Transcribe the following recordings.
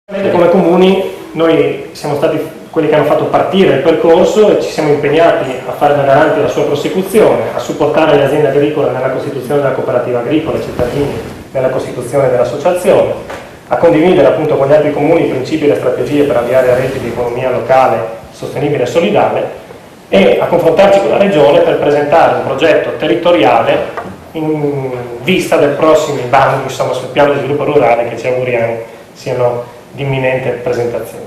Come comuni noi siamo stati quelli che hanno fatto partire il percorso e ci siamo impegnati a fare da garanti la sua prosecuzione, a supportare le aziende agricole nella costituzione della cooperativa agricola, i cittadini nella costituzione dell'associazione, a condividere appunto con gli altri comuni i principi e le strategie per avviare reti di economia locale sostenibile e solidale e a confrontarci con la Regione per presentare un progetto territoriale in vista del prossimo bando, insomma, sul piano di sviluppo rurale che ci auguriamo siano di imminente presentazione.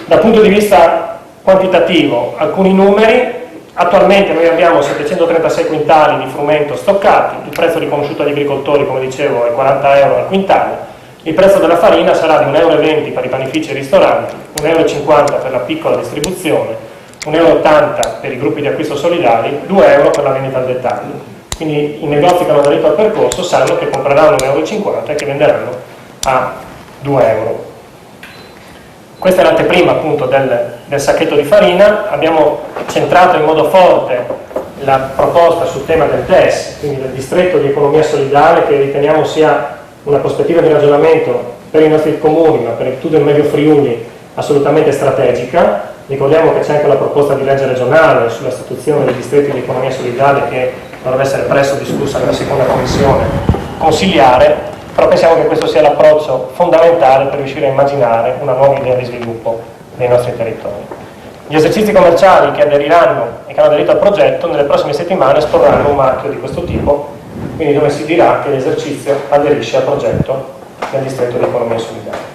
Dal punto di vista quantitativo, alcuni numeri: attualmente noi abbiamo 736 quintali di frumento stoccati, il prezzo riconosciuto agli agricoltori, come dicevo, è 40 euro al quintale, il prezzo della farina sarà di 1,20 euro per i panifici e i ristoranti, 1,50 euro per la piccola distribuzione, 1,80 euro per i gruppi di acquisto solidali, 2 euro per la vendita al dettaglio. Quindi i negozi che hanno aderito al percorso sanno che compreranno 1,50 euro e che venderanno a 2 euro. Questa è l'anteprima appunto del sacchetto di farina. Abbiamo centrato in modo forte la proposta sul tema del DES, quindi del distretto di economia solidale, che riteniamo sia una prospettiva di ragionamento per i nostri comuni, ma per tutto il Medio Friuli assolutamente strategica. Ricordiamo che c'è anche la proposta di legge regionale sulla istituzione dei distretti di economia solidale che dovrebbe essere presto discussa nella seconda commissione consiliare. Però pensiamo che questo sia l'approccio fondamentale per riuscire a immaginare una nuova idea di sviluppo dei nostri territori. Gli esercizi commerciali che aderiranno e che hanno aderito al progetto nelle prossime settimane esporranno un marchio di questo tipo, quindi dove si dirà che l'esercizio aderisce al progetto del distretto di economia solidale.